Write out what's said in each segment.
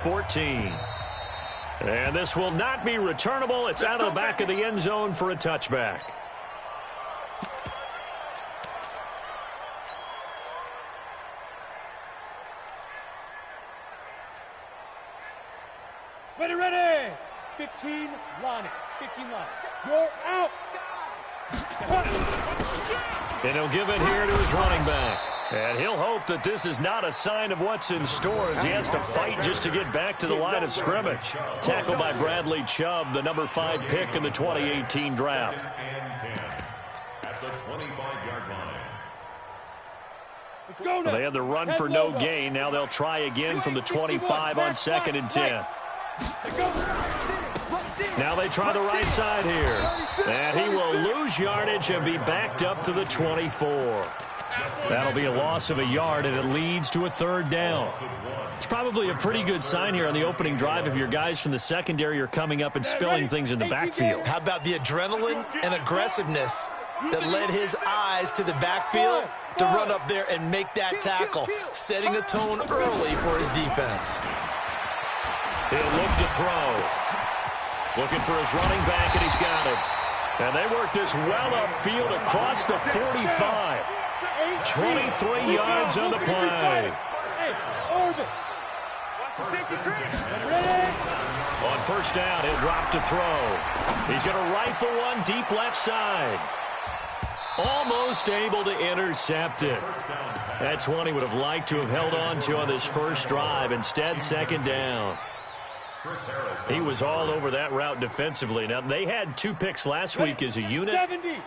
14. And this will not be returnable. It's out of the back of the end zone for a touchback. Ready. 15 line it. 15 line. You're out. And he'll give it here to his running back. And he'll hope that this is not a sign of what's in store as he has to fight just to get back to the line of scrimmage. Tackled by Bradley Chubb, the number 5 pick in the 2018 draft. At the 25-yard line. Let's go now. Well, they had the run for no gain. Now they'll try again from the 25 on 2nd and 10. Now they try the right side here. And he will lose yardage and be backed up to the 24. That'll be a loss of a yard, and it leads to a 3rd down. It's probably a pretty good sign here on the opening drive if your guys from the secondary are coming up and spilling things in the backfield. How about the adrenaline and aggressiveness that led his eyes to the backfield to run up there and make that tackle, setting a tone early for his defense. He'll look to throw. Looking for his running back, and he's got it. And they work this well upfield across the 45. 23 yards on the play. On 1st down, he'll drop to throw. He's going to rifle one deep left side. Almost able to intercept it. That's one he would have liked to have held on to on this first drive. Instead, 2nd down. He was all over that route defensively. Now, they had 2 picks last week as a unit.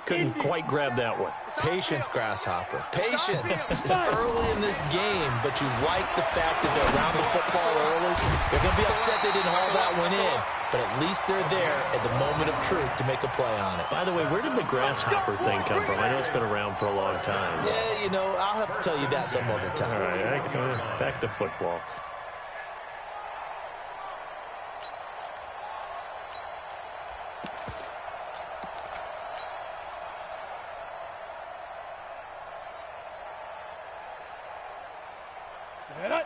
Couldn't quite grab that one. Patience, Grasshopper. Patience. It's early in this game, but you like the fact that they're around the football early. They're going to be upset they didn't haul that one in, but at least they're there at the moment of truth to make a play on it. By the way, where did the Grasshopper thing come from? I know it's been around for a long time. Yeah, you know, I'll have to tell you that some other time. All right, back to football.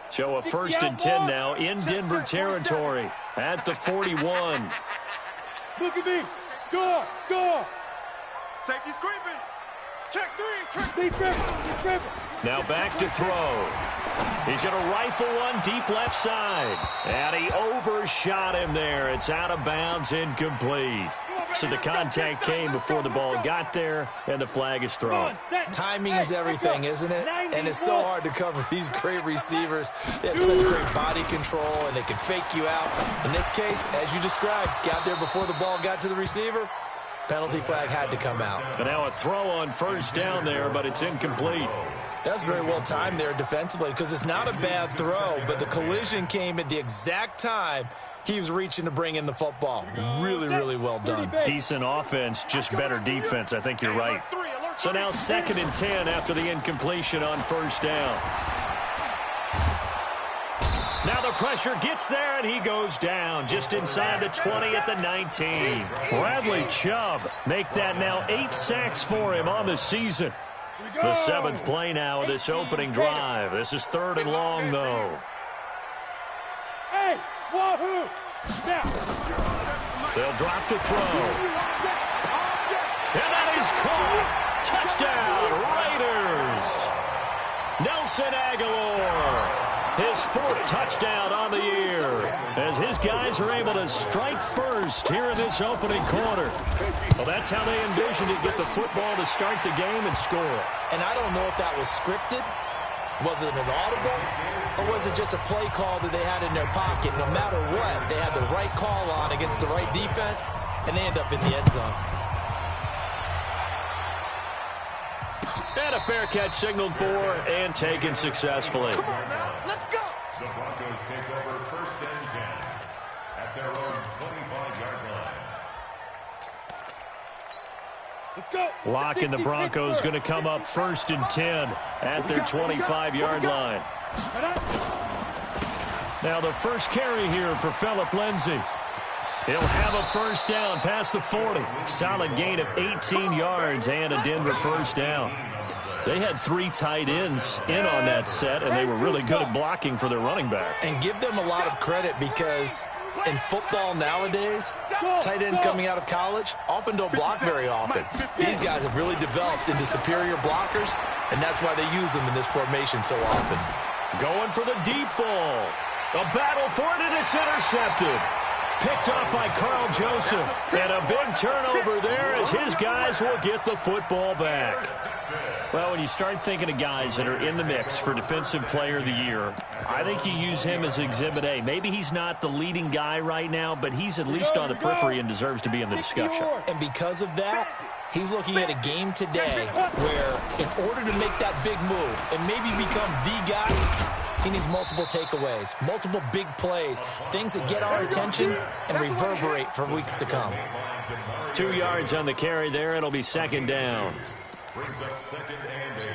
So a 1st and 10 now in Denver territory at the 41. Look at me. Go. Safety's creeping. Check 3. Defense. Now back to throw. He's going to rifle one deep left side. And he overshot him there. It's out of bounds, incomplete. So the contact came before the ball got there, and the flag is thrown. Timing is everything, isn't it? And it's so hard to cover these great receivers. They have such great body control, and they can fake you out. In this case, as you described, got there before the ball got to the receiver. Penalty flag had to come out. And now a throw on 1st down there, but it's incomplete. That's very well timed there defensively because it's not a bad throw, but the collision came at the exact time he was reaching to bring in the football. Really, really well done. Decent offense, just better defense. I think you're right. So now 2nd and 10 after the incompletion on 1st down. Now the pressure gets there, and he goes down just inside the 20 at the 19. Bradley Chubb make that now 8 sacks for him on the season. The 7th play now of this opening drive. This is 3rd and long, though. Hey, wahoo! Now. They'll drop to throw. And that is caught. Touchdown, Raiders. Nelson Aguilar. His 4th touchdown on the year as his guys are able to strike first here in this opening quarter. Well, that's how they envisioned it, get the football to start the game and score. And I don't know if that was scripted. Was it an audible? Or was it just a play call that they had in their pocket? No matter what, they had the right call on against the right defense, and they end up in the end zone. And a fair catch signaled for and taken successfully. Come on now, let's go. The Broncos take over 1st and 10 at their own 25-yard line. Let's go. Locking the Broncos going to come up 1st and 10 at their 25-yard line. Now the first carry here for Phillip Lindsay. He'll have a 1st down past the 40. Solid gain of 18 yards and a Denver 1st down. They had 3 tight ends in on that set, and they were really good at blocking for their running back. And give them a lot of credit because in football nowadays, tight ends coming out of college often don't block very often. These guys have really developed into superior blockers, and that's why they use them in this formation so often. Going for the deep ball. A battle for it, and it's intercepted. Picked up by Carl Joseph. And a big turnover there as his guys will get the football back. Well, when you start thinking of guys that are in the mix for Defensive Player of the Year, I think you use him as Exhibit A. Maybe he's not the leading guy right now, but he's at least on the periphery and deserves to be in the discussion. And because of that, he's looking at a game today where in order to make that big move and maybe become the guy, he needs multiple takeaways, multiple big plays, things that get our attention and reverberate for weeks to come. 2 yards on the carry there. It'll be second down. Brings up 2nd and 8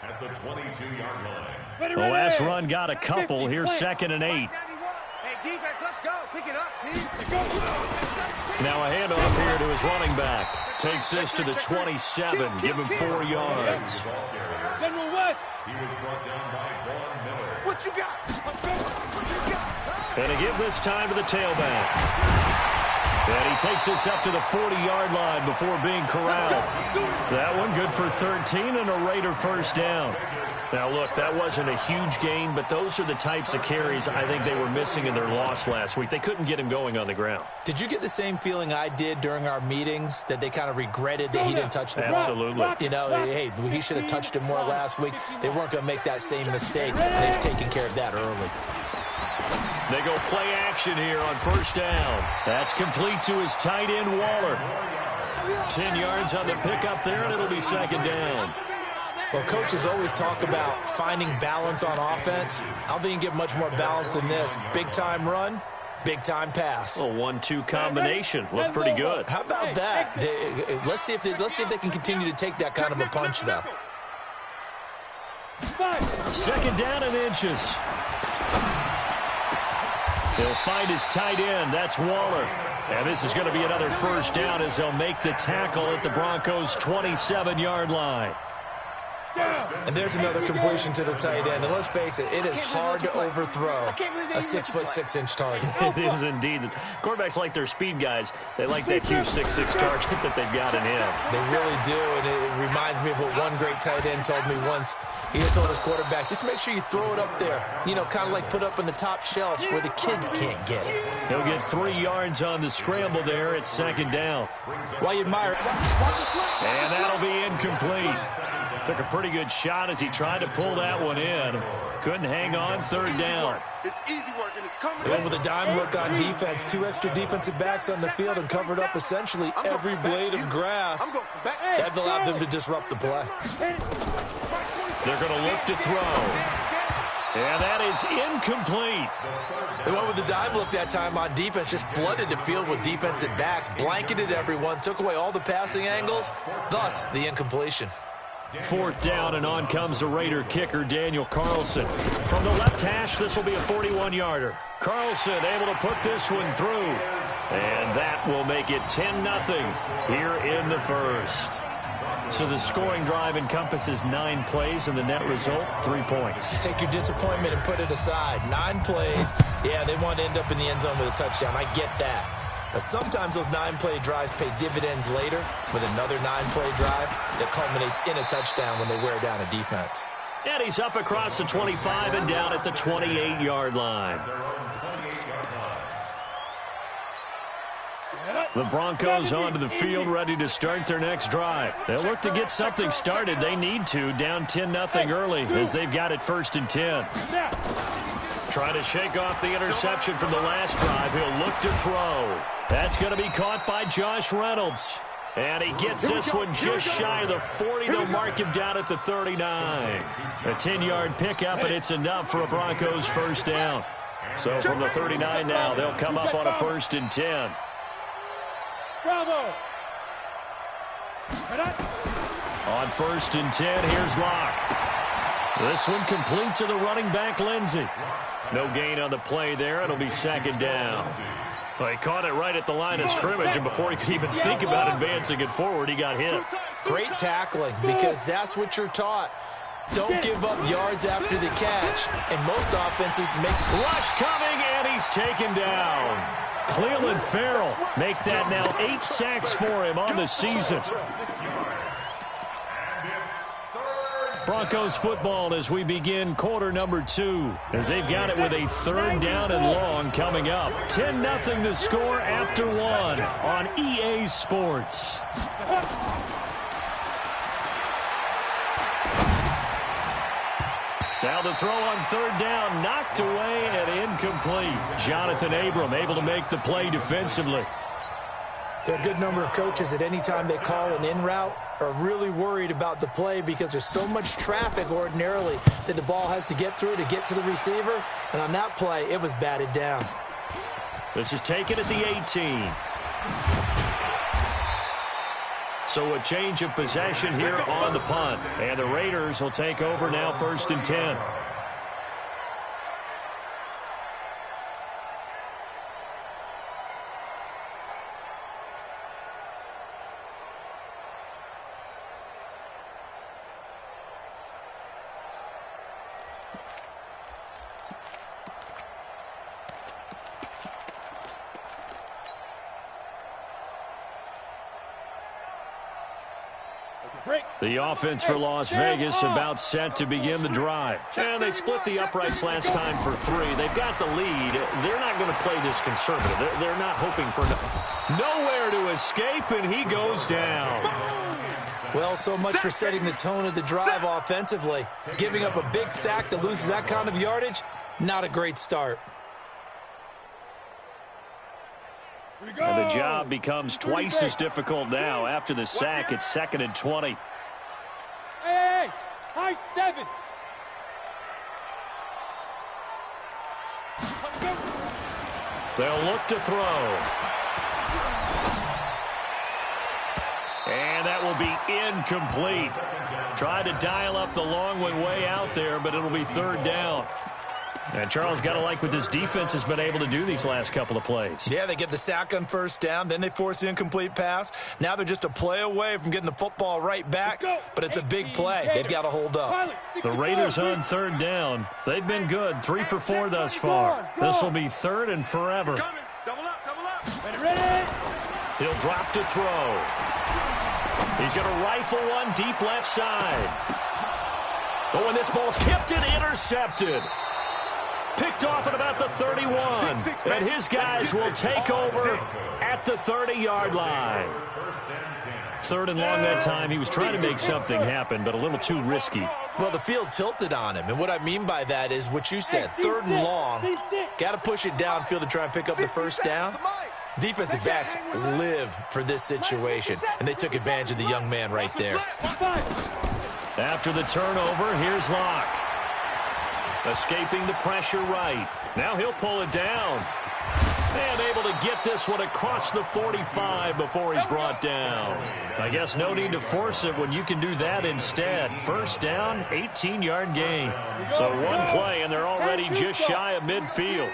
at the 22-yard line. The last run got a couple. Here's 2nd and 8. Hey, defense, let's go. Pick it up, team. Now a handoff here to his running back. Takes this to the 27. Give him 4 yards. General West. He was brought down by Vaughn Miller. What you got? And to give this time to the tailback. And he takes this up to the 40-yard line before being corralled. That one good for 13 and a Raider first down. Now, look, that wasn't a huge gain, but those are the types of carries I think they were missing in their loss last week. They couldn't get him going on the ground. Did you get the same feeling I did during our meetings, that they kind of regretted that he didn't touch the ball? Absolutely. You know, hey, he should have touched it more last week. They weren't going to make that same mistake. They've taken care of that early. They go play action here on first down. That's complete to his tight end, Waller. 10 yards on the pickup there, and it'll be second down. Well, coaches always talk about finding balance on offense. I don't think you can get much more balance than this. Big-time run, big-time pass. A 1-2 combination. Looked pretty good. How about that? Let's see if they can continue to take that kind of a punch, though. Second down and inches. He'll find his tight end. That's Waller. And this is going to be another first down as they'll make the tackle at the Broncos' 27-yard line. And there's another completion to the tight end. And let's face it, it is hard to overthrow a 6'6" target. It is indeed. Quarterbacks like their speed guys. They like that huge 6'6" target that they've got in him. They really do, and it reminds me of what one great tight end told me once. He had told his quarterback, just make sure you throw it up there. You know, kind of like put up in the top shelf where the kids can't get it. He'll get 3 yards on the scramble there at second down. Well, you admire it. And that'll be incomplete. Took a pretty good shot as he tried to pull that one in. Couldn't hang on, third down. It's easy work, and it's coming. They went with a dime look on defense. 2 extra defensive backs on the field and covered up essentially every blade of grass. That allowed them to disrupt the play. They're going to look to throw. And that is incomplete. They went with the dime look that time on defense, just flooded the field with defensive backs, blanketed everyone, took away all the passing angles, thus the incompletion. Fourth down, and on comes the Raider kicker, Daniel Carlson. From the left hash, this will be a 41-yarder. Carlson able to put this one through. And that will make it 10-0 here in the first. So the scoring drive encompasses 9 plays, and the net result, 3 points. Take your disappointment and put it aside. 9 plays. Yeah, they want to end up in the end zone with a touchdown. I get that. But sometimes those 9-play drives pay dividends later with another 9-play drive that culminates in a touchdown when they wear down a defense. And he's up across the 25 and down at the 28-yard line. The Broncos onto the field, ready to start their next drive. They'll look to get something started. They need to, down 10-0 early as they've got it 1st and 10. Trying to shake off the interception from the last drive. He'll look to throw. That's going to be caught by Josh Reynolds. And he gets this one just shy of the 40. They'll mark him down at the 39. A 10-yard pickup, and it's enough for a Broncos first down. So from the 39 now, they'll come up on a 1st and 10. Bravo. On 1st and 10, here's Locke. This one complete to the running back, Lindsey. No gain on the play there. It'll be second down. Well, he caught it right at the line of scrimmage, and before he could even think about advancing it forward, he got hit. Great tackling, because that's what you're taught. Don't give up yards after the catch, and most offenses make... Rush coming, and he's taken down. Cleveland Farrell make that now 8 sacks for him on the season. Broncos football as we begin quarter number 2, as they've got it with a 3rd down and long coming up. 10-0 the score after 1 on EA Sports. Now the throw on 3rd down, knocked away and incomplete. Jonathan Abram able to make the play defensively. There are a good number of coaches at any time they call an in route are really worried about the play because there's so much traffic ordinarily that the ball has to get through to get to the receiver. And on that play, it was batted down. This is taken at the 18. So a change of possession here on the punt. And the Raiders will take over now 1st and 10. The offense for Las Vegas about set to begin the drive. And they split the uprights last time for 3. They've got the lead. They're not going to play this conservative. They're not hoping for nowhere to escape, and he goes down. Well, so much for setting the tone of the drive offensively. Giving up a big sack that loses that kind of yardage, not a great start. And the job becomes twice as difficult now. After the sack, it's 2nd and 20. Hey, high 7. They'll look to throw. And that will be incomplete. Tried to dial up the long one way out there, but it'll be 3rd down. And Charles, got to like what this defense has been able to do these last couple of plays. Yeah, they get the sack on 1st down, then they force the incomplete pass. Now they're just a play away from getting the football right back, but it's a big play. They've got to hold up. The Raiders on 3rd down. They've been good, 3 for 4 thus far. This will be 3rd and forever. Double up, double up. He'll drop to throw. He's going to rifle one deep left side. But when this ball's tipped and intercepted. Picked off at about the 31. And his guys will take over at the 30-yard line. 3rd and long that time. He was trying to make something happen, but a little too risky. Well, the field tilted on him. And what I mean by that is what you said, 3rd and long. Got to push it downfield to try and pick up the 1st down. Defensive backs live for this situation, and they took advantage of the young man right there. After the turnover, here's Locke. Escaping the pressure right. Now he'll pull it down. And able to get this one across the 45 before he's brought down. I guess no need to force it when you can do that instead. 1st down, 18-yard gain. So one play, and they're already just shy of midfield.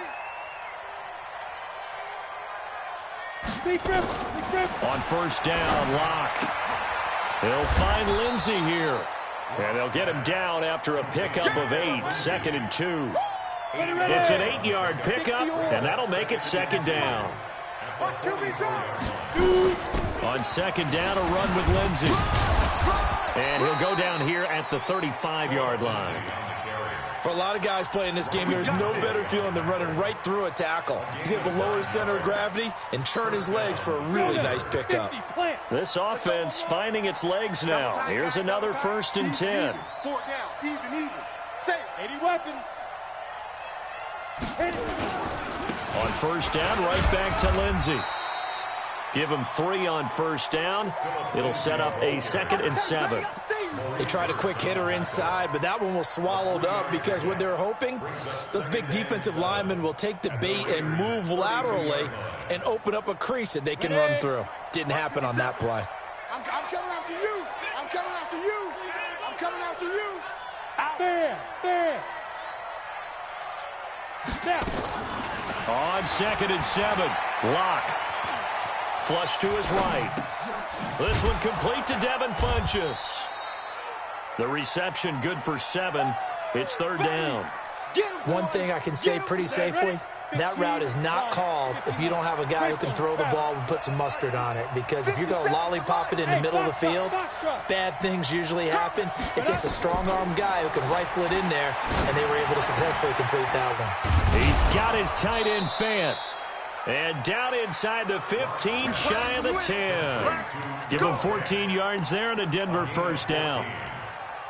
On 1st down, Locke. He'll find Lindsey here. And they'll get him down after a pickup of 8, 2nd and 2. It's an 8-yard pickup, and that'll make it 2nd down. On 2nd down, a run with Lindsey. And he'll go down here at the 35-yard line. For a lot of guys playing this game, there's no better feeling than running right through a tackle. He's able to lower his center of gravity and turn his legs for a really nice pickup. This offense finding its legs now. Here's another 1st and 10. 4th down, even. Say 80 weapons. On 1st down, right back to Lindsey. Give him 3 on 1st down. It'll set up a 2nd and 7. They tried a quick hitter inside, but that one was swallowed up because what they're hoping, those big defensive linemen will take the bait and move laterally and open up a crease that they can run through. Didn't happen on that play. I'm coming after you. I'm coming after you. I'm coming after you. Fair. On 2nd and 7, Locke. Flush to his right. This one complete to Devin Funchess. The reception good for 7. It's 3rd down. One thing I can say pretty safely, that route is not called if you don't have a guy who can throw the ball and put some mustard on it. Because if you're going to lollipop it in the middle of the field, bad things usually happen. It takes a strong-arm guy who can rifle it in there, and they were able to successfully complete that one. He's got his tight end Fant. And down inside the 15, shy of the 10. Give him 14 yards there and a Denver 1st down.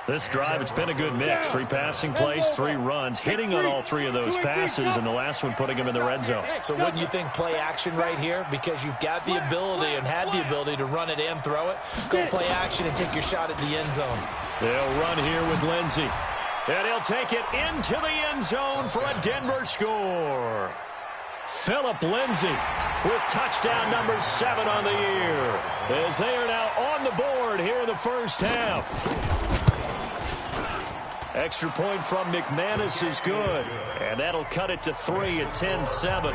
This drive, it's been a good mix. 3 passing plays, 3 runs, hitting on all 3 of those passes, and the last one putting him in the red zone. So wouldn't you think play action right here? Because you've got the ability and had the ability to run it and throw it. Go play action and take your shot at the end zone. They'll run here with Lindsey. And he'll take it into the end zone for a Denver score. Phillip Lindsay with touchdown number 7 on the year, as they are now on the board here in the first half. Extra point from McManus is good, and that'll cut it to 3 at 10-7.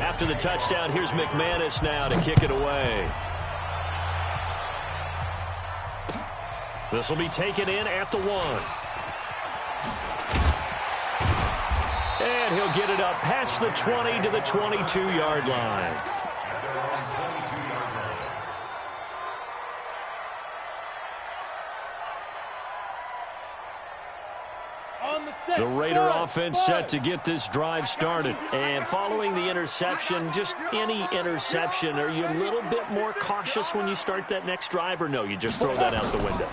After the touchdown, here's McManus now to kick it away. This will be taken in at the 1. And he'll get it up past the 20 to the 22-yard line. The Raider offense set to get this drive started. And following the interception, just any interception, are you a little bit more cautious when you start that next drive, or no, you just throw that out the window?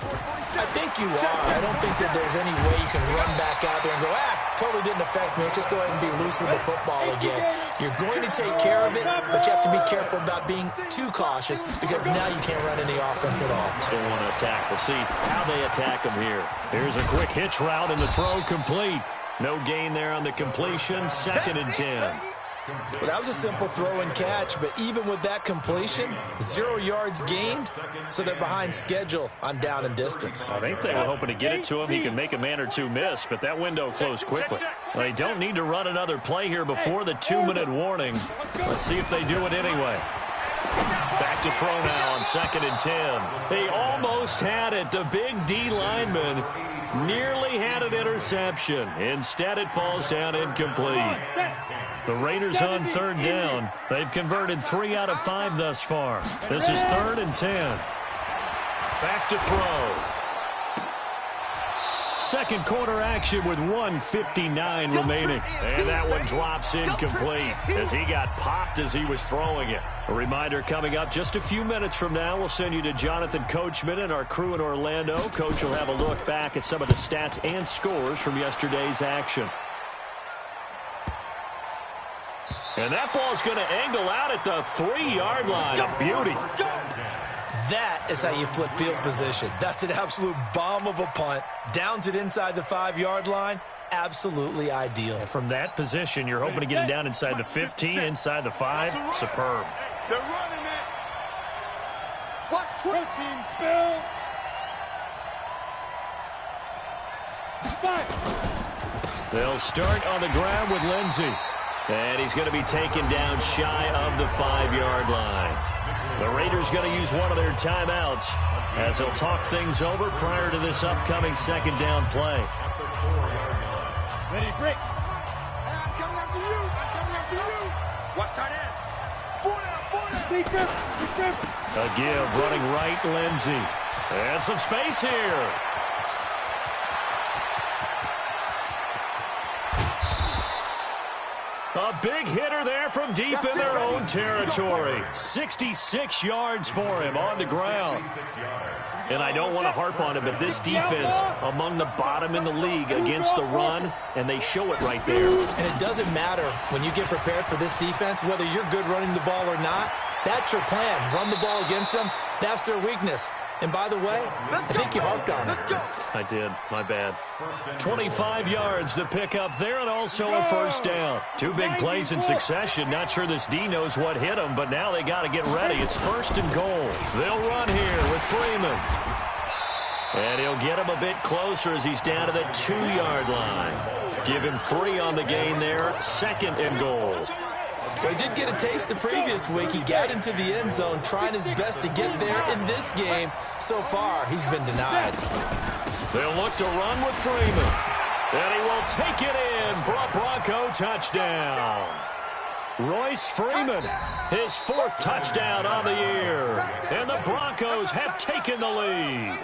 I think you are. I don't think that there's any way you can run back out there and go, totally didn't affect me. Let's just go ahead and be loose with the football again. You're going to take care of it, but you have to be careful about being too cautious because now you can't run any offense at all. Still want to attack. We'll see how they attack him here. Here's a quick hitch route, and the throw complete. No gain there on the completion. 2nd and 10. Well, that was a simple throw and catch, but even with that completion, 0 yards gained, so they're behind schedule on down and distance. I think they were hoping to get it to him. He can make a man or two miss, but that window closed quickly. They don't need to run another play here before the 2-minute warning. Let's see if they do it anyway. Back to throw now on 2nd and 10. They almost had it. The big D lineman nearly had an interception. Instead, it falls down incomplete. The Raiders on 3rd down. They've converted 3 out of 5 thus far. This is 3rd and 10. Back to throw. Second quarter action with 1:59 remaining. And that one drops incomplete as he got popped as he was throwing it. A reminder coming up just a few minutes from now. We'll send you to Jonathan Coachman and our crew in Orlando. Coach will have a look back at some of the stats and scores from yesterday's action. And that ball's going to angle out at the 3-yard line. A beauty. That is how you flip field position. That's an absolute bomb of a punt. Downs it inside the 5-yard line. Absolutely ideal. From that position, you're hoping to get him down inside the 15, inside the 5. Superb. They're running it. Watch Protein spill. 5. They'll start on the ground with Lindsey. And he's going to be taken down shy of the 5-yard line. The Raiders going to use one of their timeouts as they'll talk things over prior to this upcoming 2nd down play. Ready, break. I'm coming after you. I'm coming after you. Watch tight end. 4 down. Defense. A give running right, Lindsey. And some space here. A big hitter there from deep in their own territory. 66 yards for him on the ground. And I don't want to harp on it, but this defense among the bottom in the league against the run, and they show it right there. And it doesn't matter when you get prepared for this defense, whether you're good running the ball or not. That's your plan. Run the ball against them. That's their weakness. And by the way, I think you harped on it. I did. My bad. 25 yards to pick up there, and also a 1st down. 2 big plays in succession. Not sure this D knows what hit him, but now they got to get ready. It's 1st and goal. They'll run here with Freeman. And he'll get him a bit closer as he's down to the 2-yard line. Give him 3 on the gain there. 2nd and goal. Well, he did get a taste the previous week. He got into the end zone trying his best to get there in this game. So far, he's been denied. They'll look to run with Freeman. And he will take it in for a Bronco touchdown. Royce Freeman, his 4th touchdown on the year. And the Broncos have taken the lead.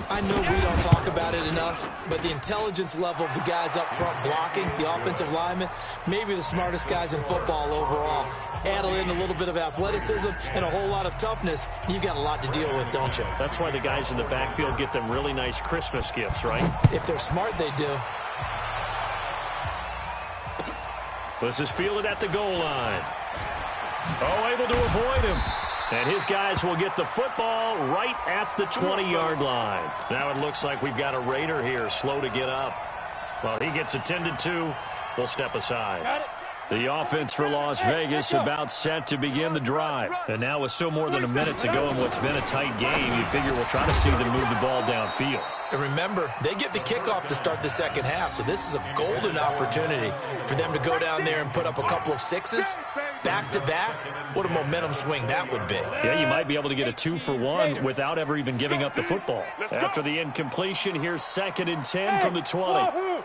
I know we don't talk about it enough, but the intelligence level of the guys up front blocking, the offensive linemen, maybe the smartest guys in football overall. Add in a little bit of athleticism and a whole lot of toughness, you've got a lot to deal with, don't you? That's why the guys in the backfield get them really nice Christmas gifts, right? If they're smart, they do. This is fielded at the goal line. Oh, able to avoid him. And his guys will get the football right at the 20-yard line. Now it looks like we've got a Raider here, slow to get up. Well, he gets attended to. We'll step aside. The offense for Las Vegas about set to begin the drive. And now with still more than a minute to go in what's been a tight game, you figure we'll try to see them move the ball downfield. And remember, they get the kickoff to start the second half, so this is a golden opportunity for them to go down there and put up a couple of 6s back-to-back. What a momentum swing that would be. Yeah, you might be able to get a 2-for-1 without ever even giving up the football. After the incompletion, here's 2nd and 10 from the 20.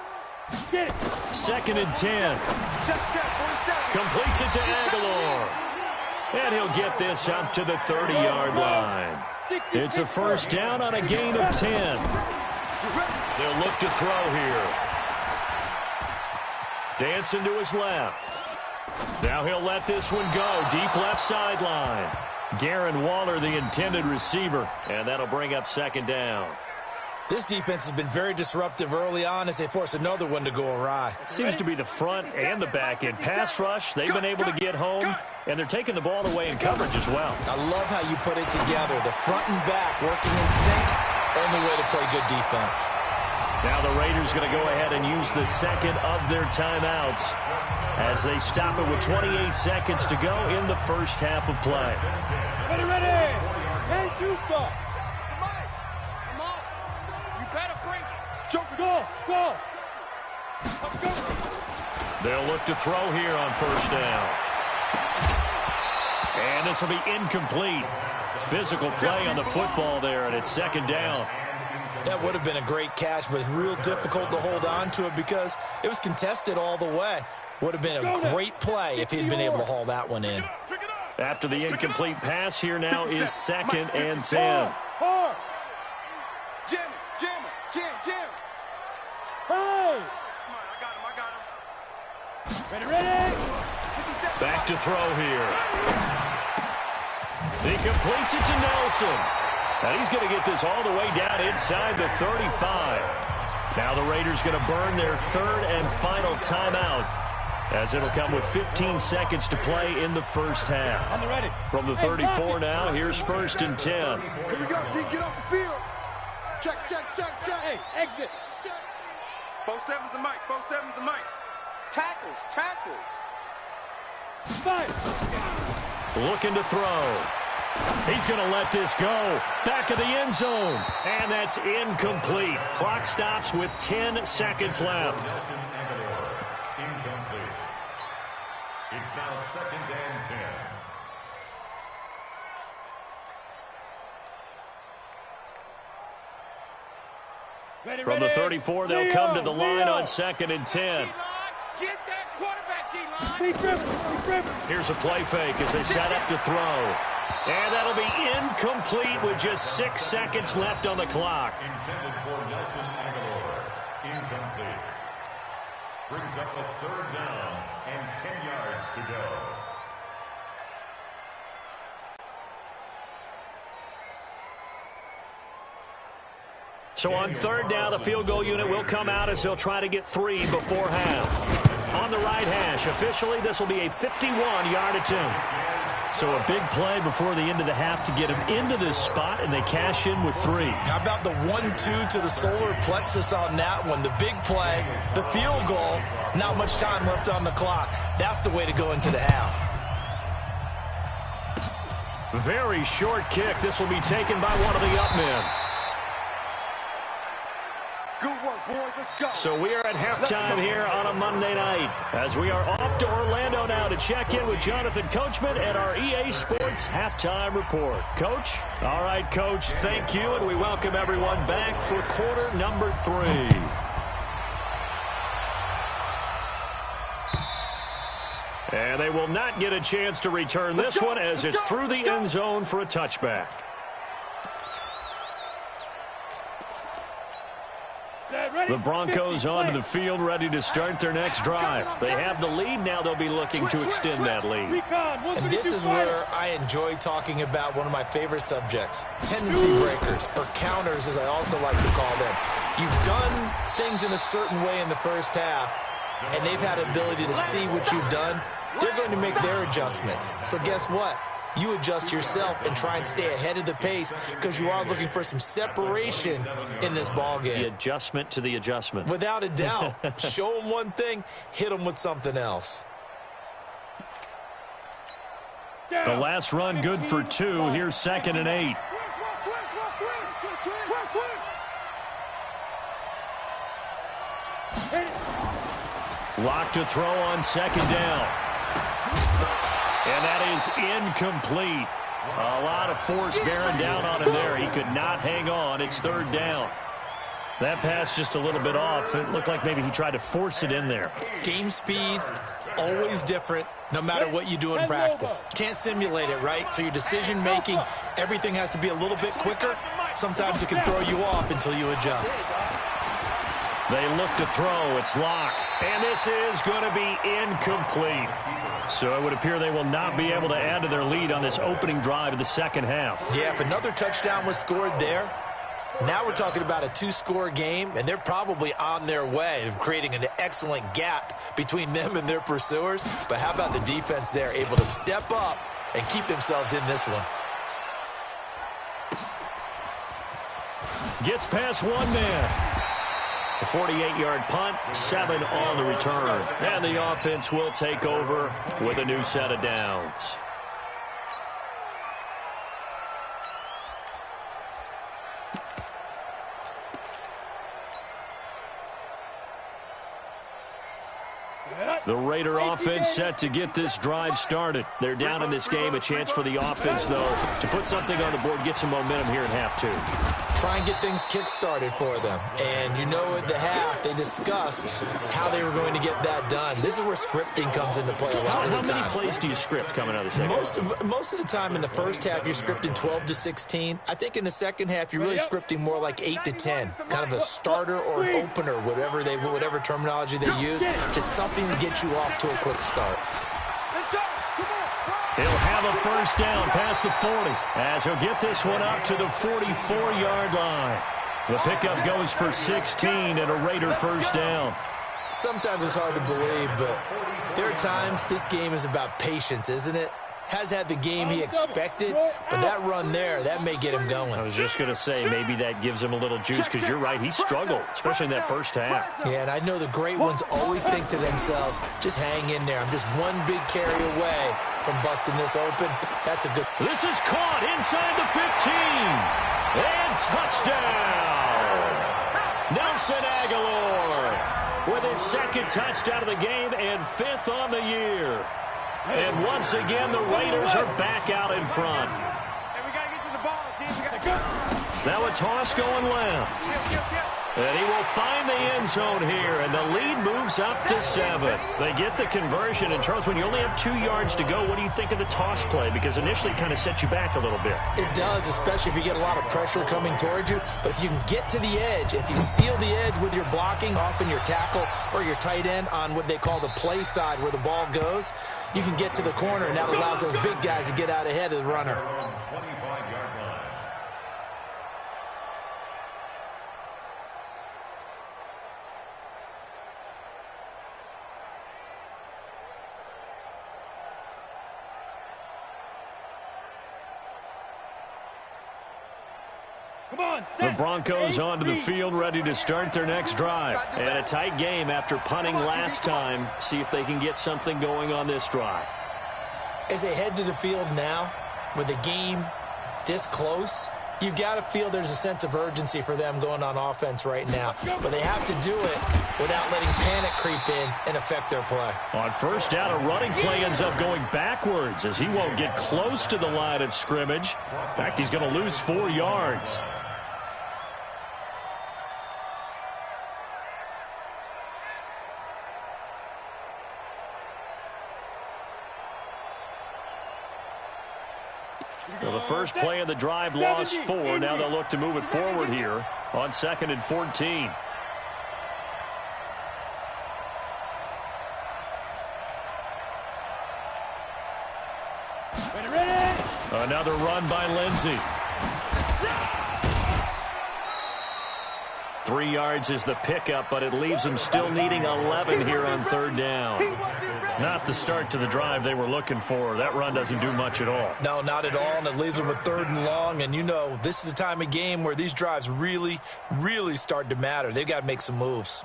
2nd and 10. Completes it to Aguilar. And he'll get this up to the 30-yard line. It's a 1st down on a gain of 10. They'll look to throw here. Dancing to his left. Now he'll let this one go. Deep left sideline. Darren Waller, the intended receiver. And that'll bring up 2nd down. This defense has been very disruptive early on as they force another one to go awry. It seems to be the front and the back end. Pass rush, they've been able to get home, and they're taking the ball away in coverage as well. I love how you put it together. The front and back working in sync, only way to play good defense. Now the Raiders going to go ahead and use the 2nd of their timeouts as they stop it with 28 seconds to go in the 1st half of play. Ready. Hey, Juice. Go. They'll look to throw here on 1st down. And this will be incomplete. Physical play on the football there, and it's 2nd down. That would have been a great catch, but it's real difficult to hold on to it because it was contested all the way. Would have been a great play if he'd been able to haul that one in. After the incomplete pass, here now is 2nd and 10. Jim. Hey! I got him. Ready. Back to throw here. He completes it to Nelson. And he's going to get this all the way down inside the 35. Now the Raiders going to burn their 3rd and final timeout, as it'll come with 15 seconds to play in the 1st half. On the ready. From the 34 now, here's 1st and 10. Here we go, D. Get off the field. Check. Hey, exit. Check. 4-7's the mic. Tackles. Fire. Looking to throw. He's going to let this go. Back of the end zone. And that's incomplete. Clock stops with 10 seconds left. Incomplete. It's now 2nd and 10. From the 34, they'll come to the line on 2nd and 10. Get that quarterback, D-line. Here's a play fake as they set up to throw. And that'll be incomplete with just 6 seconds left on the clock. Intended for Nelson Aguilar. Incomplete. Brings up a 3rd down and 10 yards to go. So on 3rd down, the field goal unit will come out as they'll try to get 3 before half. On the right hash, officially, this will be a 51-yard attempt. So a big play before the end of the half to get him into this spot, and they cash in with 3. How about the 1-2 to the solar plexus on that one? The big play, the field goal, not much time left on the clock. That's the way to go into the half. Very short kick. This will be taken by one of the up men. So we are at halftime here on a Monday night as we are off to Orlando now to check in with Jonathan Coachman and our EA Sports Halftime Report. Coach? All right, Coach, thank you, and we welcome everyone back for quarter number 3. And they will not get a chance to return this one as it's through the end zone for a touchback. The Broncos onto the field, ready to start their next drive. They have the lead. Now they'll be looking to extend that lead. And this is where I enjoy talking about one of my favorite subjects, tendency breakers, or counters, as I also like to call them. You've done things in a certain way in the first half, and they've had the ability to see what you've done. They're going to make their adjustments. So guess what? You adjust yourself and try and stay ahead of the pace because you are looking for some separation in this ball game. The adjustment to the adjustment. Without a doubt. Show them one thing, hit them with something else. The last run good for 2. Here's 2nd and 8. Lock to throw on 2nd down. And that is incomplete. A lot of force bearing down on him there. He could not hang on. It's 3rd down. That pass just a little bit off. It looked like maybe he tried to force it in there. Game speed, always different, no matter what you do in practice. Can't simulate it, right? So your decision-making, everything has to be a little bit quicker. Sometimes it can throw you off until you adjust. They look to throw. It's locked. And this is going to be incomplete. So it would appear they will not be able to add to their lead on this opening drive of the second half. Yeah, if another touchdown was scored there, now we're talking about a 2-score game, and they're probably on their way of creating an excellent gap between them and their pursuers. But how about the defense there, able to step up and keep themselves in this one? Gets past one man. A 48-yard punt, 7 on the return. And the offense will take over with a new set of downs. The Raider offense set to get this drive started. They're down in this game. A chance for the offense, though, to put something on the board, get some momentum here in half 2. Try and get things kick-started for them. And you know at the half, they discussed how they were going to get that done. This is where scripting comes into play a lot of the time. How many plays do you script coming out of the second? Most of the time in the first half, you're scripting 12 to 16. I think in the second half, you're really scripting more like 8 to 10. Kind of a starter or an opener, whatever terminology they use. Just something to get you off to a quick start. He'll have a first down past the 40 as he'll get this one up to the 44-yard line. The pickup goes for 16 and a Raider first down. Sometimes it's hard to believe, but there are times this game is about patience, isn't it? Has had the game he expected, but that run there, that may get him going. I was just going to say, maybe that gives him a little juice because you're right, he struggled, especially in that first half. Yeah, and I know the great ones always think to themselves, just hang in there. I'm just one big carry away from busting this open. That's a good... This is caught inside the 15. And touchdown! Nelson Aguilar with his 2nd touchdown of the game and 5th on the year. And once again, the Raiders are back out in front. Now a toss going left. And he will find the end zone here, and the lead moves up to 7. They get the conversion, and Charles, when you only have 2 yards to go, what do you think of the toss play? Because initially it kind of sets you back a little bit. It does, especially if you get a lot of pressure coming towards you. But if you can get to the edge, if you seal the edge with your blocking, often your tackle or your tight end on what they call the play side where the ball goes, you can get to the corner, and that allows those big guys to get out ahead of the runner. The Broncos onto the field, ready to start their next drive. And a tight game after punting last time. See if they can get something going on this drive. As they head to the field now, with the game this close, You've got to feel there's a sense of urgency for them going on offense right now. But they have to do it without letting panic creep in and affect their play. On first down, a running play ends up going backwards as he won't get close to the line of scrimmage. In fact, he's going to lose 4 yards. Well, the first play of the drive lost 4. Now they'll look to move it forward here on 2nd and 14. Another run by Lindsey. 3 yards is the pickup, but it leaves them still needing 11 here on 3rd down. Not the start to the drive they were looking for. That run doesn't do much at all. No, not at all, and it leaves them with 3rd and long. And you know, this is the time of game where these drives really, really start to matter. They've got to make some moves.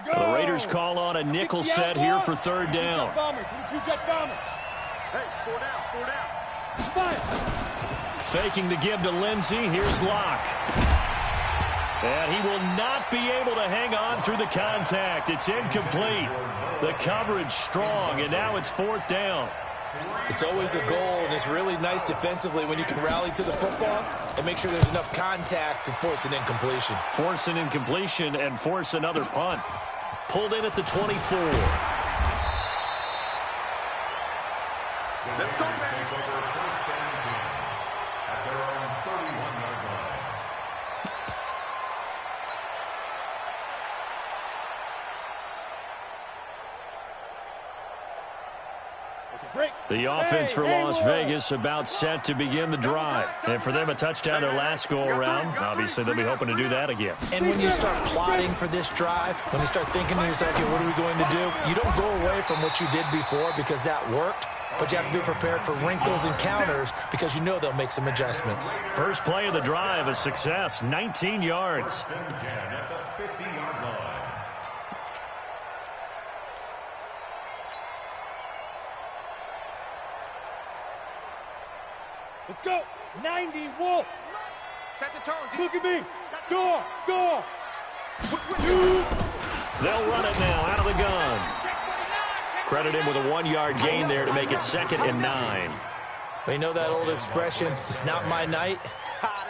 The Raiders call on a nickel set here for 3rd down. Hey, 4 down, 4 down. Faking the give to Lindsey. Here's Locke. And he will not be able to hang on through the contact. It's incomplete. The coverage strong, and now it's 4th down. It's always a goal, and it's really nice defensively when you can rally to the football and make sure there's enough contact to force an incompletion. Force an incompletion and force another punt. Pulled in at the 24. Let's go, baby. The offense for Las Vegas about set to begin the drive. And for them, a touchdown their last go-around. Obviously, they'll be hoping to do that again. And when you start plotting for this drive, when you start thinking to yourself, okay, what are we going to do? You don't go away from what you did before because that worked, but you have to be prepared for wrinkles and counters because you know they'll make some adjustments. First play of the drive, a success, 19 yards. Let's go. 90, Wolf. Set the tone. Look at me. Door. They'll run it now out of the gun. Credit him with a 1-yard gain there to make it 2nd and 9. Well, you know that old expression, it's not my night?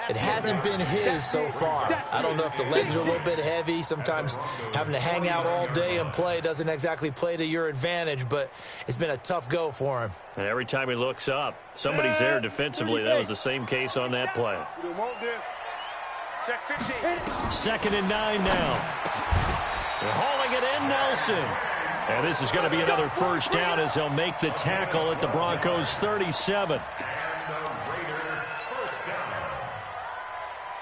It hasn't been his so far. I don't know if the legs are a little bit heavy. Sometimes having to hang out all day and play doesn't exactly play to your advantage, but it's been a tough go for him. And every time he looks up, somebody's there defensively. That was the same case on that play. We want this. Check 15. 2nd and 9 now. They're hauling it in, Nelson. And this is going to be another first down as they'll make the tackle at the Broncos' 37.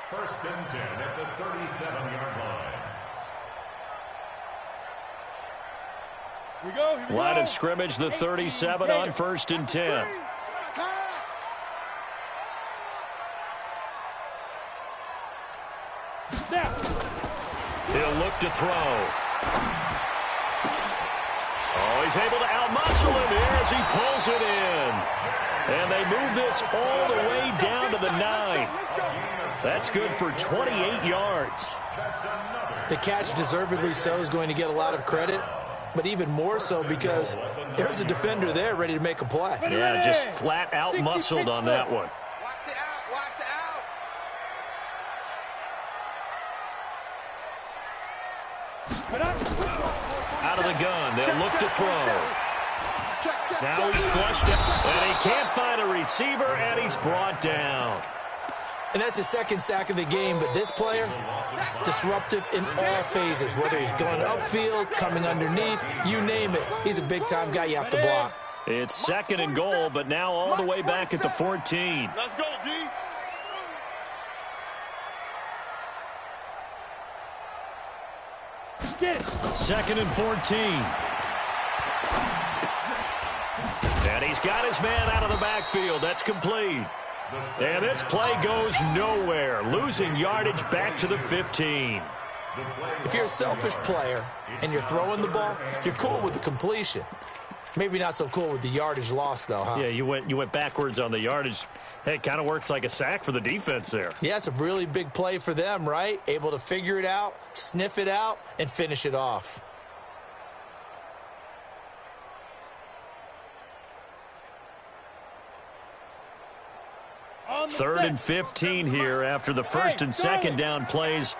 First and 10 at the 37-yard line. Here we go. Line of scrimmage, the 37 on 1st and 10. Now. He'll look to throw. Oh, he's able to outmuscle him here as he pulls it in. And they move this all the way down to the 9. That's good for 28 yards. The catch, deservedly so, is going to get a lot of credit, but even more so because there's a defender there ready to make a play. Yeah, just flat out muscled on that one. Watch the out. Watch the out. Out of the gun, they'll look to throw. Now he's flushed out, and he can't find a receiver, and he's brought down. And that's his 2nd sack of the game, but this player, disruptive in all phases, whether he's going upfield, coming underneath, you name it. He's a big-time guy you have to block. It's 2nd and goal, but now all the way back at the 14. Let's go, D. Get it. 2nd and 14. And he's got his man out of the backfield. That's complete. And this play goes nowhere. Losing yardage back to the 15. If you're a selfish player and you're throwing the ball, you're cool with the completion. Maybe not so cool with the yardage loss, though, huh? Yeah, you went backwards on the yardage. Hey, it kind of works like a sack for the defense there. Yeah, it's a really big play for them, right? Able to figure it out, sniff it out, and finish it off. Third and 15 here after the first and second down plays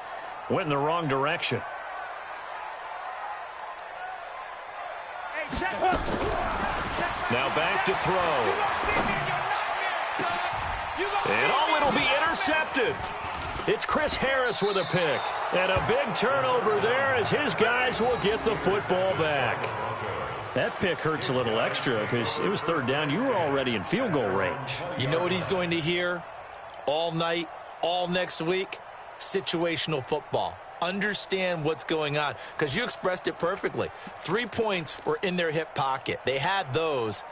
went in the wrong direction. Now back to throw. And it'll be intercepted. It's Chris Harris with a pick. And a big turnover there as his guys will get the football back. That pick hurts a little extra because it was third down. You were already in field goal range. You know what he's going to hear all night, all next week? Situational football. Understand what's going on, because you expressed it perfectly. 3 points were in their hip pocket. They had those.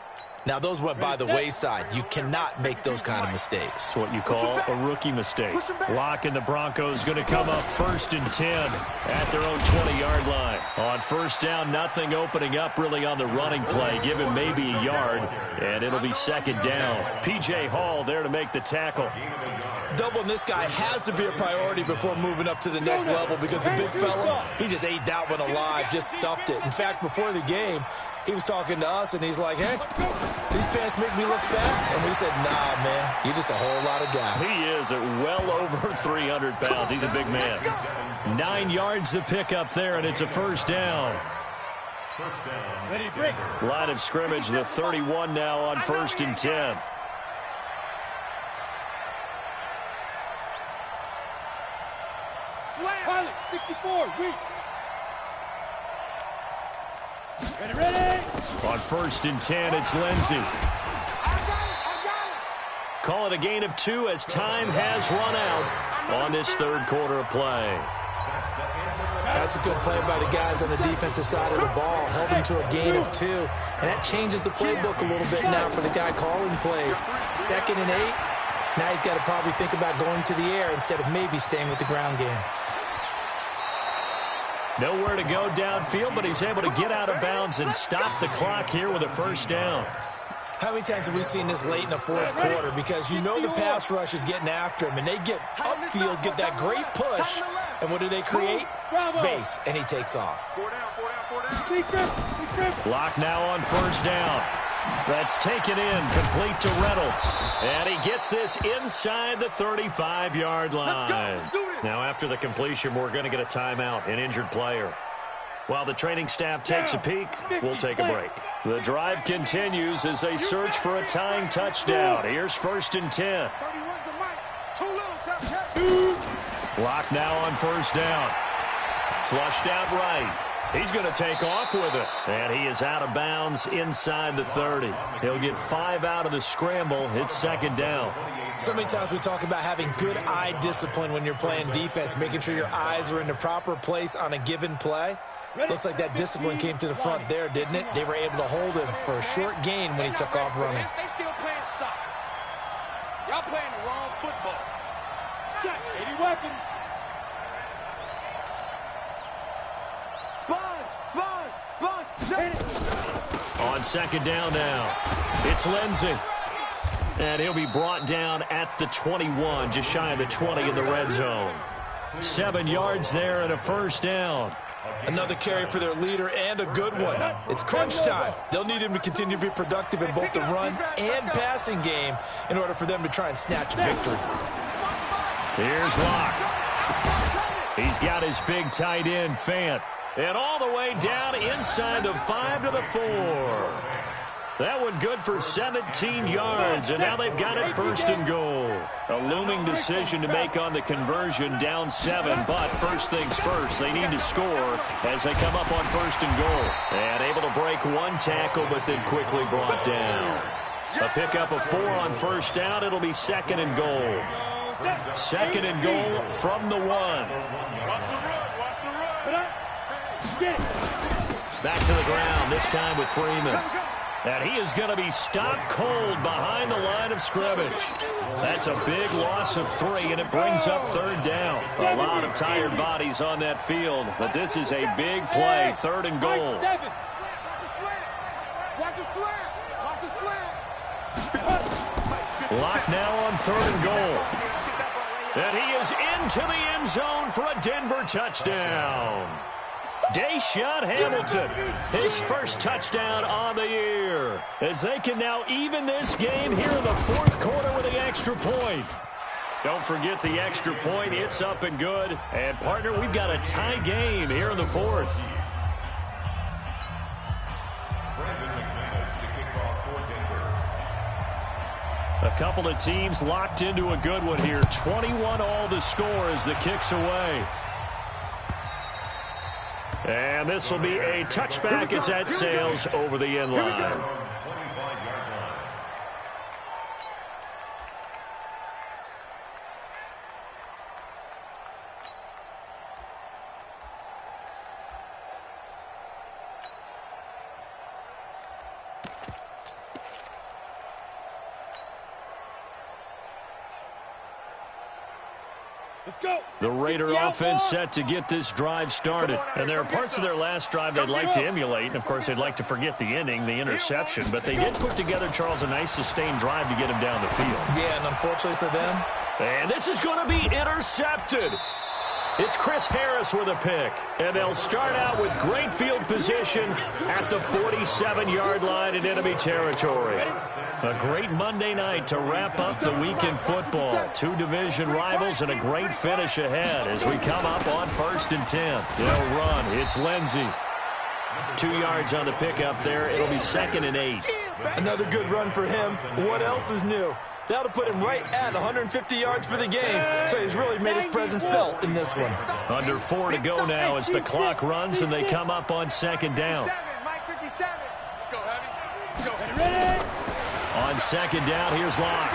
Now, those went by the wayside. You cannot make those kind of mistakes. It's what you call a rookie mistake. Lock and the Broncos going to come up first and 10 at their own 20-yard line. On first down, nothing opening up really on the running play. Give him maybe a yard, and it'll be second down. P.J. Hall there to make the tackle. Doubling this guy has to be a priority before moving up to the next level, because the big fella, he just ate that one alive, just stuffed it. In fact, before the game, he was talking to us, and he's like, hey, these pants make me look fat. And we said, nah, man, you're just a whole lot of guy. He is at well over 300 pounds. He's a big man. 9 yards to pick up there, and it's a first down. Line of scrimmage, the 31 now on first and 10. Pilot, 64, weak. Ready. On first and 10, it's Lindsey. Call it a gain of 2 as time has run out on this third quarter of play. That's a good play by the guys on the defensive side of the ball. Held him to a gain of 2. And that changes the playbook a little bit now for the guy calling plays. Second and 8. Now he's got to probably think about going to the air instead of maybe staying with the ground game. Nowhere to go downfield, but he's able to get out of bounds and stop the clock here with a first down. How many times have we seen this late in the fourth quarter? Because you know the pass rush is getting after him, and they get upfield, get that great push, and what do they create? Space, and he takes off. Lock now on first down. That's taken in, complete to Reynolds. And he gets this inside the 35-yard line. Now, after the completion, we're going to get a timeout, an injured player. While the training staff takes a peek, we'll take a break. The drive continues as they search for a tying touchdown. Here's first and 10. Lock now on first down. Flushed out right. He's going to take off with it. And he is out of bounds inside the 30. He'll get 5 out of the scramble. It's second down. So many times we talk about having good eye discipline when you're playing defense, making sure your eyes are in the proper place on a given play. Looks like that discipline came to the front there, didn't it? They were able to hold him for a short gain when he took off running. They still playing soccer. Y'all playing the wrong football. Check. 80 weapon. On second down now, it's Lindsey. And he'll be brought down at the 21, just shy of the 20 in the red zone. 7 yards there and a first down. Another carry for their leader and a good one. It's crunch time. They'll need him to continue to be productive in both the run and passing game in order for them to try and snatch a victory. Here's Locke. He's got his big tight end, Fant. And all the way down inside the 5 to the 4. That one good for 17 yards, and now they've got it first and goal. A looming decision to make on the conversion, down 7, but first things first, they need to score as they come up on first and goal. And able to break one tackle, but then quickly brought down. A pickup of 4 on first down, it'll be second and goal. Second and goal from the 1. Watch the run, watch the run. Back to the ground, this time with Freeman. And he is going to be stopped cold behind the line of scrimmage. That's a big loss of 3, and it brings up third down. A lot of tired bodies on that field, but this is a big play, third and goal. Watch Lock now on 3rd and goal. And he is into the end zone for a Denver touchdown. Deshaun Hamilton, his first touchdown on the year, as they can now even this game here in the 4th quarter with the extra point. Don't forget the extra point. It's up and good. And, partner, we've got a tie game here in the 4th. A couple of teams locked into a good one here. 21 all the score as the kick's away. And this will be a touchback as that sails over the end line. The Raider offense set to get this drive started. And there are parts of their last drive they'd like to emulate. And, of course, they'd like to forget the ending, the interception. But they did put together, Charles, a nice sustained drive to get him down the field. Yeah, and unfortunately for them. And this is going to be intercepted. It's Chris Harris with a pick. And they'll start out with great field position at the 47-yard line in enemy territory. A great Monday night to wrap up the week in football. 2 division rivals and a great finish ahead as we come up on 1st and 10. They'll run. It's Lindsey. 2 yards on the pickup there. It'll be 2nd and 8. Another good run for him. What else is new? That'll put him right at 150 yards for the game, so he's really made his presence felt in this one. Under 4 to go now as the clock runs and they come up on 2nd down. On 2nd down, here's Locke.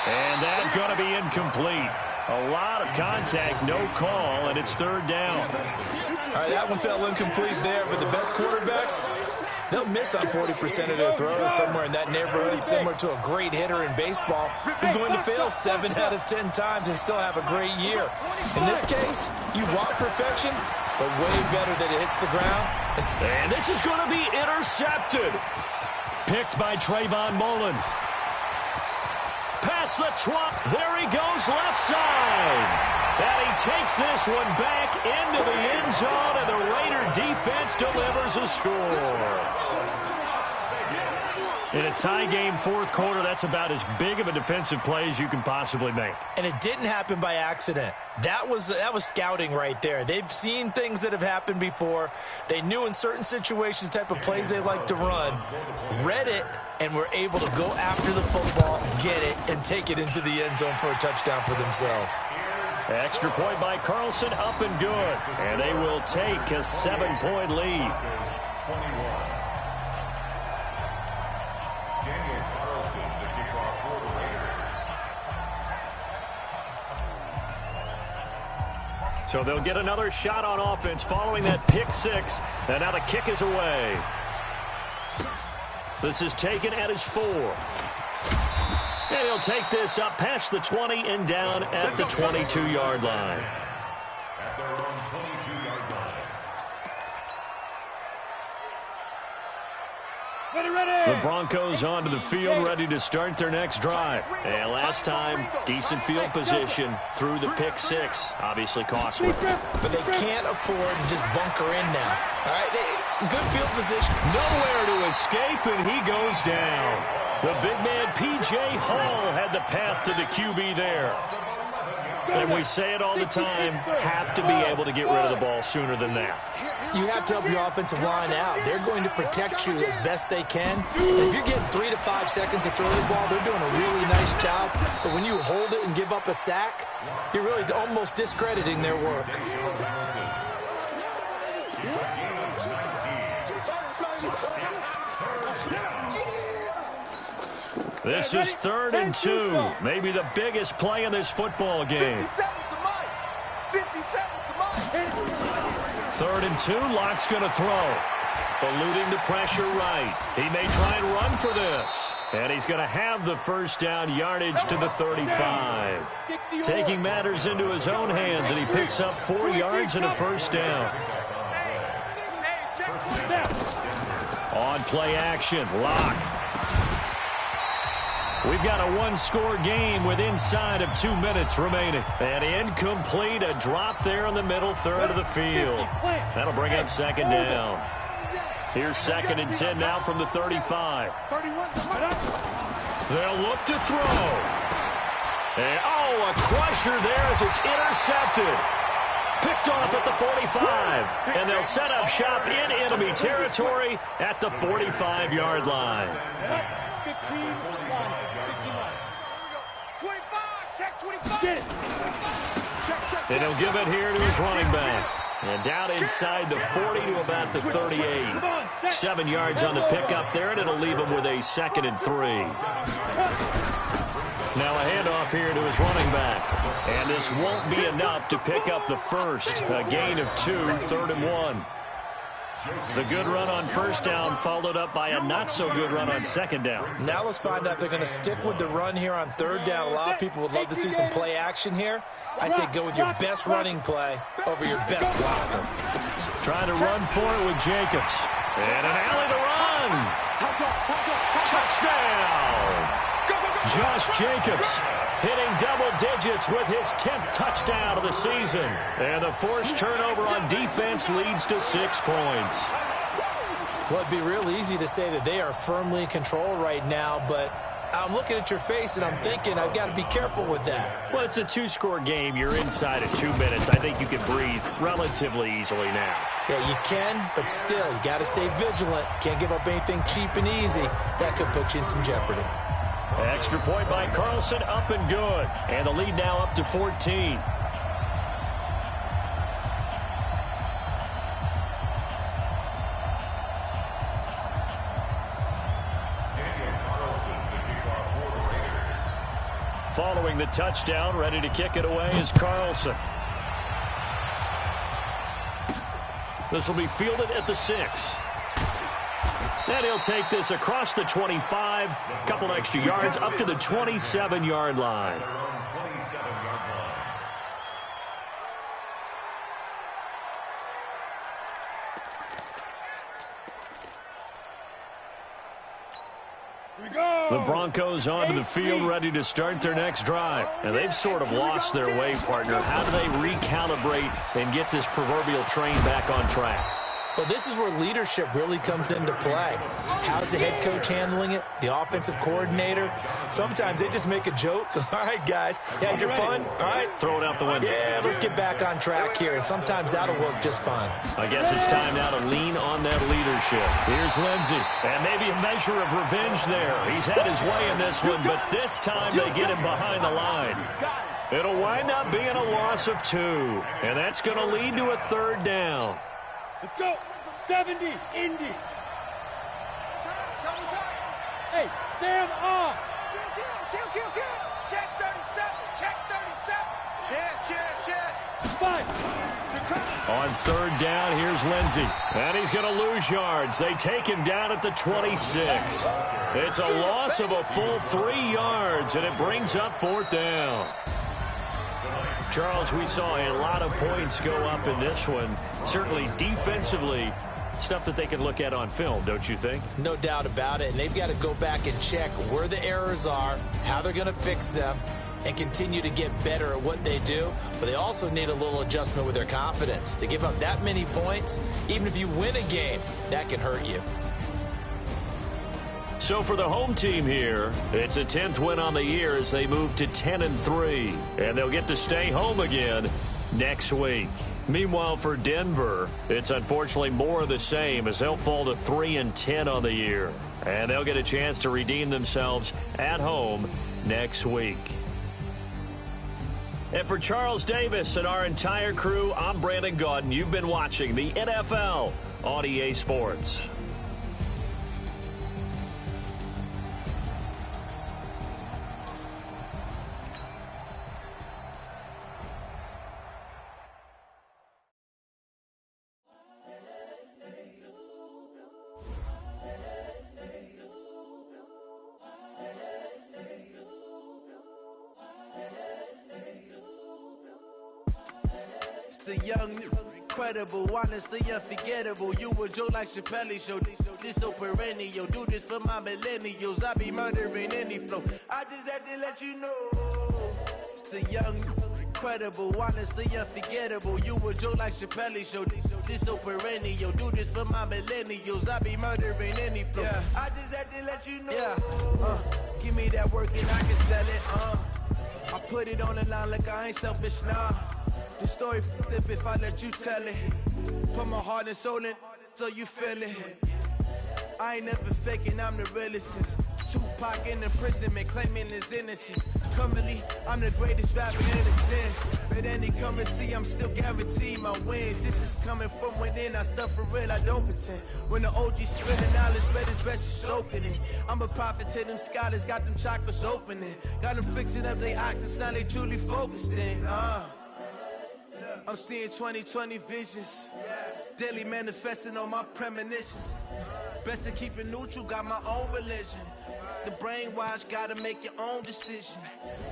And that's going to be incomplete. A lot of contact, no call, and it's 3rd down. All right, that one fell incomplete there, but the best quarterbacks, they'll miss on 40% of their throws, somewhere in that neighborhood, similar to a great hitter in baseball who's going to fail 7 out of 10 times and still have a great year. In this case, you want perfection, but way better that it hits the ground. And this is going to be intercepted. Picked by Trayvon Mullen. Past the 20. There he goes, left side. And he takes this one back into the end zone, and the Raider defense delivers a score. In a tie game 4th quarter, that's about as big of a defensive play as you can possibly make. And it didn't happen by accident. That was scouting right there. They've seen things that have happened before. They knew in certain situations the type of plays they like to run, read it, and were able to go after the football, get it, and take it into the end zone for a touchdown for themselves. Extra point by Carlson, up and good. And they will take a 7-point lead. So they'll get another shot on offense following that pick 6. And now the kick is away. This is taken at his 4. And he'll take this up past the 20 and down at the 22-yard line. At their own 22-yard line. The Broncos onto the field, ready to start their next drive. And last time, decent field position through the pick 6. Obviously costly. But they can't afford to just bunker in now. All right, good field position. Nowhere to escape, and he goes down. The big man, P.J. Hall, had the path to the QB there. And we say it all the time, have to be able to get rid of the ball sooner than that. You have to help your offensive line out. They're going to protect you as best they can. And if you're getting 3 to 5 seconds to throw the ball, they're doing a really nice job. But when you hold it and give up a sack, you're really almost discrediting their work. This is 3rd and 2. Maybe the biggest play in this football game. 3rd and 2. Locke's going to throw. Eluding the pressure right. He may try and run for this. And he's going to have the first down, yardage to the 35. Taking matters into his own hands, and he picks up 4 yards and a first down. On play action, Locke. We've got a one-score game with inside of 2 minutes remaining. And incomplete, a drop there in the middle third of the field. That'll bring up second down. Here's 2nd and 10 now from the 35. They'll look to throw. And, a crusher there as it's intercepted. Picked off at the 45. And they'll set up shop in enemy territory at the 45-yard line. 15 line. 25. Check 25. Get it. And he'll give it here to his running back. And down inside the 40 to about the 38. 7 yards on the pickup there, and it'll leave him with a 2nd and 3. Now a handoff here to his running back. And this won't be enough to pick up the first. A gain of 2, 3rd and 1. The good run on first down followed up by a not-so-good run on second down. Now let's find out if they're going to stick with the run here on 3rd down. A lot of people would love to see some play action here. I say go with your best running play over your best blocker. Trying to run for it with Jacobs. And an alley to run. Touchdown. Josh Jacobs hitting double digits with his 10th touchdown of the season. And the forced turnover on defense leads to 6 points. Well, it'd be real easy to say that they are firmly in control right now, but I'm looking at your face and I'm thinking I've got to be careful with that. Well, it's a 2-score game. You're inside of 2 minutes. I think you can breathe relatively easily now. Yeah, you can, but still, you got to stay vigilant. Can't give up anything cheap and easy. That could put you in some jeopardy. Extra point by Carlson, up and good. And the lead now up to 14. Following the touchdown, ready to kick it away is Carlson. This will be fielded at the 6. And he'll take this across the 25, a couple extra yards up to the 27-yard line. The Broncos onto the field ready to start their next drive. And they've sort of lost their way, partner. How do they recalibrate and get this proverbial train back on track? Well, this is where leadership really comes into play. How's the head coach handling it? The offensive coordinator? Sometimes they just make a joke. All right, guys, you had your fun? All right. Throw it out the window. Yeah, let's get back on track here. And sometimes that'll work just fine. I guess it's time now to lean on that leadership. Here's Lindsey. And maybe a measure of revenge there. He's had his way in this one, but this time they get him behind the line. It'll wind up being a loss of 2. And that's going to lead to a 3rd down. Let's go. 70, Indy. Hey, Sam off. Kill. Check 37. Check 37. Check. 5. On 3rd down, here's Lindsey. And he's going to lose yards. They take him down at the 26. It's a loss of a full 3 yards, and it brings up 4th down. Charles, we saw a lot of points go up in this one. Certainly defensively, stuff that they can look at on film, don't you think? No doubt about it. And they've got to go back and check where the errors are, how they're going to fix them, and continue to get better at what they do. But they also need a little adjustment with their confidence. To give up that many points, even if you win a game, that can hurt you. So for the home team here, it's a 10th win on the year as they move to 10-3. And they'll get to stay home again next week. Meanwhile, for Denver, it's unfortunately more of the same as they'll fall to 3-10 on the year. And they'll get a chance to redeem themselves at home next week. And for Charles Davis and our entire crew, I'm Brandon Gaudin. You've been watching the NFL on EA Sports. The young credible, honestly unforgettable. You a joke like Chappelle show. This so perennial, do this for my millennials. I be murdering any flow. I just had to let you know, it's the young, credible, honestly unforgettable. You a joke like Chappelle show. This so perennial, do this for my millennials. I be murdering any flow. Yeah. I just had to let you know. Yeah. Give me that work and I can sell it. I put it on the line like I ain't selfish, nah. The story flip if I let you tell it. Put my heart and soul in so you feel it. I ain't never faking, I'm the realest since Tupac in imprisonment, claiming his innocence. Currently, I'm the greatest rapper in the sense. But any currency, I'm still guaranteed my wins. This is coming from within, I stuff for real, I don't pretend. When the OG spilling knowledge, bet it's best you soak it in. I'm a prophet to them scholars, got them chakras opening. Got them fixing up they octaves, now they truly focused in. I'm seeing 2020 visions, daily manifesting on my premonitions. Best to keep it neutral, got my own religion. The brainwash, gotta make your own decision.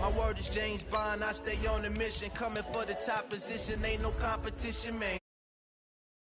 My word is James Bond, I stay on a mission. Coming for the top position, ain't no competition, man.